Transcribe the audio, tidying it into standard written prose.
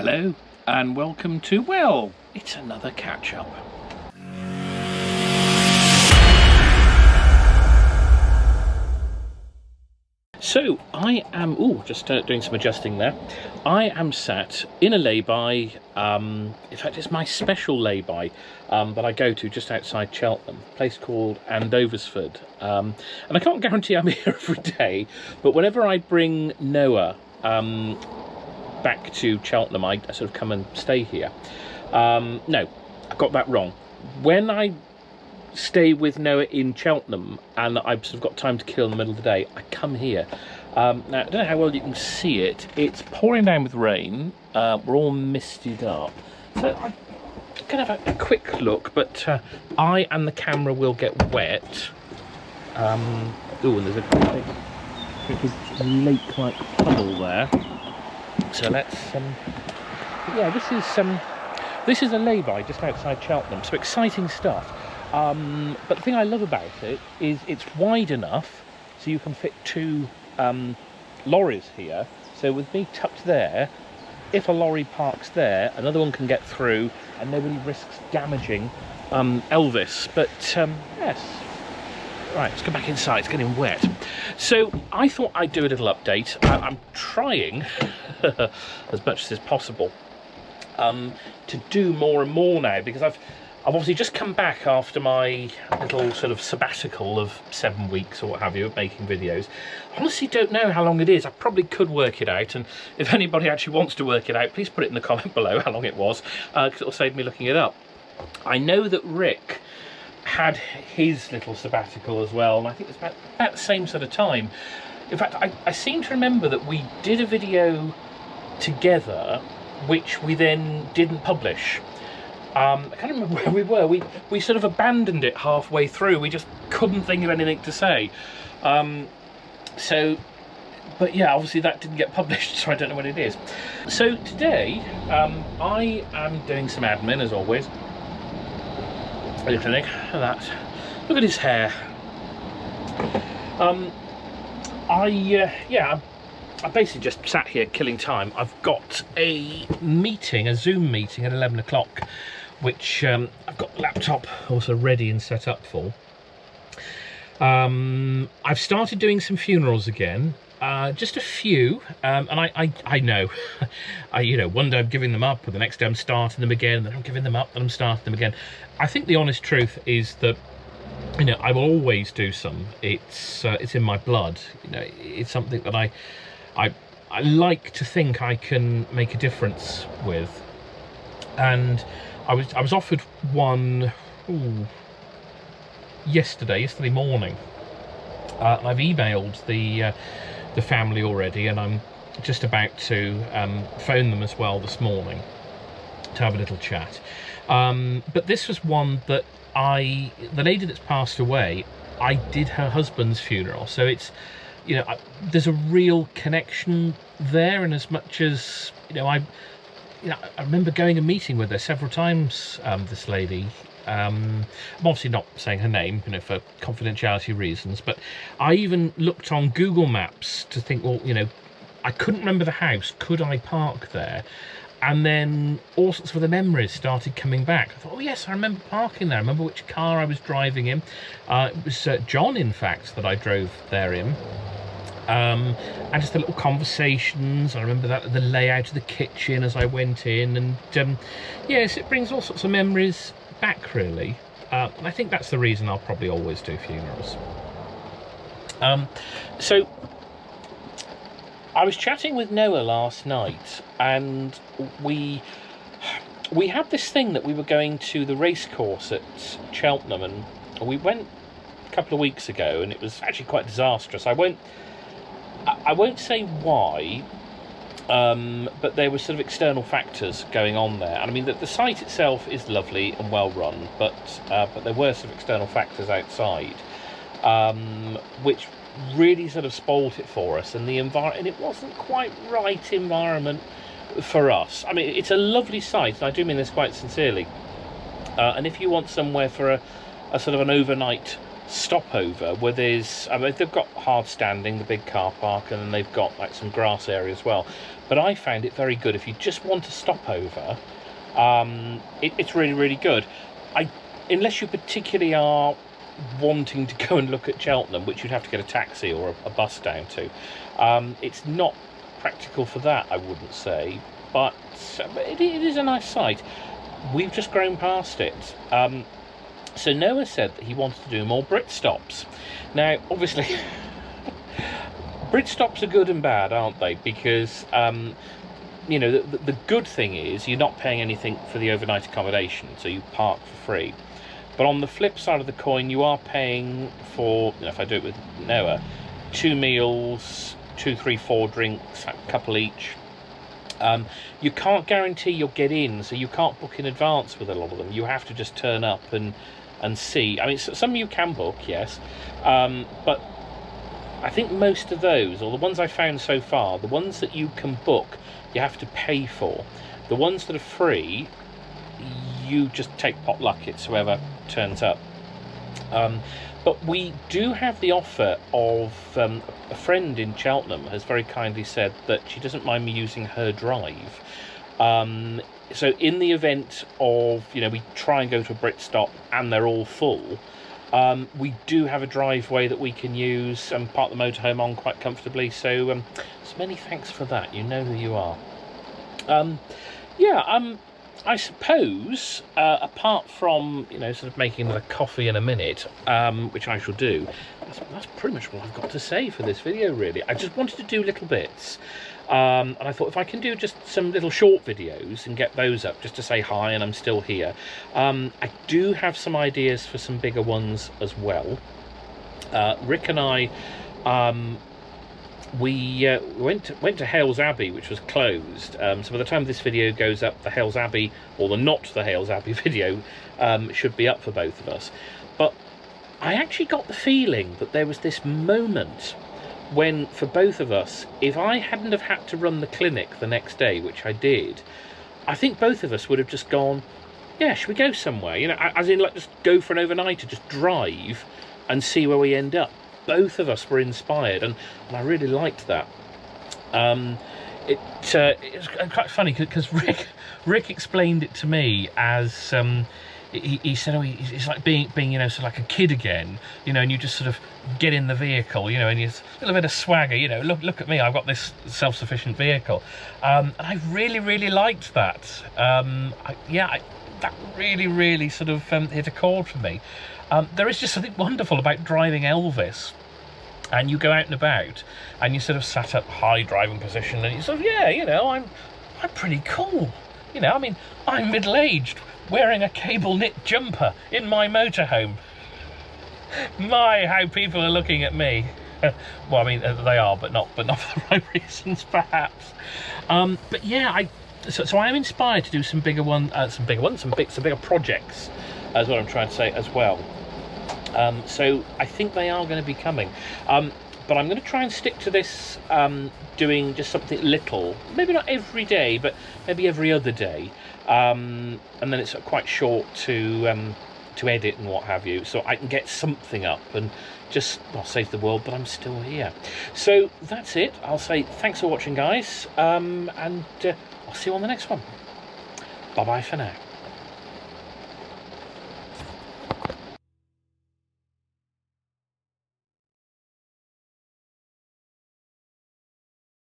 Hello and welcome to, well, it's another catch-up. So I am, just doing some adjusting there. I am sat in a lay-by, in fact it's my special lay-by that I go to just outside Cheltenham, a place called Andoversford. And I can't guarantee I'm here every day, but whenever I bring Noah back to Cheltenham, I sort of come and stay here. No, I got that wrong. When I stay with Noah in Cheltenham and I've sort of got time to kill in the middle of the day, I come here. Now, I don't know how well you can see it. It's pouring down with rain. We're all mistied up. So I'm going to have a quick look, but I and the camera will get wet. And there's a big lake-like puddle there. So let's, yeah, this is a lay-by just outside Cheltenham, so exciting stuff. But the thing I love about it is it's wide enough so you can fit two lorries here. So with me tucked there, if a lorry parks there, another one can get through and nobody risks damaging Elvis. But yes, right, let's go back inside, it's getting wet. So I thought I'd do a little update. I'm trying as much as is possible to do more and more now, because I've obviously just come back after my little sort of sabbatical of 7 weeks or what have you of making videos. I honestly don't know how long it is. I probably could work it out, and if anybody actually wants to work it out, please put it in the comment below how long it was, because it'll save me looking it up. I know that Rick had his little sabbatical as well, and I think it's about the same sort of time. In fact, I seem to remember that we did a video together which we then didn't publish. I can't remember where we were. We sort of abandoned it halfway through. We just couldn't think of anything to say. But yeah, obviously that didn't get published, so I don't know what it is. So today, I am doing some admin as always. Look at that. Look at his hair. I basically just sat here killing time. I've got a meeting, a Zoom meeting at 11 o'clock, which I've got the laptop also ready and set up for. I've started doing some funerals again, just a few, and I know, one day I'm giving them up, and the next day I'm starting them again, then I'm giving them up, and I'm starting them again. I think the honest truth is that, I will always do some. It's in my blood. It's something that I like to think I can make a difference with. And I was offered one yesterday morning. And I've emailed the family already, and I'm just about to phone them as well this morning to have a little chat. But this was one that the lady that's passed away, I did her husband's funeral, so it's, there's a real connection there, and as much as, I remember going and meeting with her several times, this lady. I'm obviously not saying her name, for confidentiality reasons, but I even looked on Google Maps to think, well, I couldn't remember the house, could I park there? And then all sorts of other memories started coming back. I thought, oh yes, I remember parking there. I remember which car I was driving in. It was John, in fact, that I drove there in. And just the little conversations. I remember the layout of the kitchen as I went in. And yes, it brings all sorts of memories back, really. And I think that's the reason I'll probably always do funerals. So I was chatting with Noah last night, and we had this thing that we were going to the race course at Cheltenham, and we went a couple of weeks ago, and it was actually quite disastrous. I won't say why, but there were sort of external factors going on there. And I mean, the site itself is lovely and well run, but there were some external factors outside, which really sort of spoilt it for us, and it wasn't quite right environment for us. I mean, it's a lovely site, and I do mean this quite sincerely, and if you want somewhere for a sort of an overnight stopover where there's, I mean, they've got hard standing, the big car park, and then they've got like some grass area as well. But I found it very good if you just want to stop over. It's really, really good. Unless you particularly are wanting to go and look at Cheltenham, which you'd have to get a taxi or a bus down to, it's not practical for that, I wouldn't say, but it is a nice site. We've just grown past it. So Noah said that he wanted to do more Brit stops. Now, obviously, Brit stops are good and bad, aren't they? Because you know, the good thing is you're not paying anything for the overnight accommodation, so you park for free. But on the flip side of the coin, you are paying for, you know, if I do it with Noah, 2 meals, 2, 3, 4 drinks, a couple each. You can't guarantee you'll get in, so you can't book in advance with a lot of them. You have to just turn up and see. I mean, some you can book, yes, but I think most of those, or the ones I found so far, the ones that you can book, you have to pay for. The ones that are free, you just take pot luck, it's whoever turns up. But we do have the offer of a friend in Cheltenham has very kindly said that she doesn't mind me using her drive. So in the event of, you know, we try and go to a Brit stop and they're all full, we do have a driveway that we can use and park the motorhome on quite comfortably. So many thanks for that. You know who you are. I suppose, apart from, you know, sort of making another coffee in a minute, which I shall do, that's pretty much what I've got to say for this video, really. I just wanted to do little bits, and I thought if I can do just some little short videos and get those up just to say hi and I'm still here. I do have some ideas for some bigger ones as well. Rick and I, we went to Hales Abbey, which was closed. So by the time this video goes up, the Hales Abbey, or the not the Hales Abbey video, should be up for both of us. But I actually got the feeling that there was this moment when, for both of us, if I hadn't have had to run the clinic the next day, which I did, I think both of us would have just gone, yeah, should we go somewhere? You know, as in, like, just go for an overnight, to just drive and see where we end up. Both of us were inspired, and I really liked that. It was quite funny because Rick explained it to me as he said, oh, it's like being you know, sort of like a kid again, you know, and you just sort of get in the vehicle, you know, and you a little bit of swagger, you know, look at me, I've got this self-sufficient vehicle, and I really liked that. That really sort of hit a chord for me. There is just something wonderful about driving Elvis, and you go out and about, and you sort of sat up high driving position, and you sort of, yeah, you know, I'm pretty cool. You know, I mean, I'm middle-aged, wearing a cable knit jumper in my motorhome. My, how people are looking at me. Well, I mean, they are, but not for the right reasons, perhaps. But yeah, so I am inspired to do some bigger projects, is what I'm trying to say as well. So I think they are going to be coming, but I'm going to try and stick to this, doing just something little, maybe not every day, but maybe every other day, and then it's quite short to edit and what have you, so I can get something up and just, well, save the world, but I'm still here. So that's it. I'll say thanks for watching, guys, and I'll see you on the next one. Bye bye for now.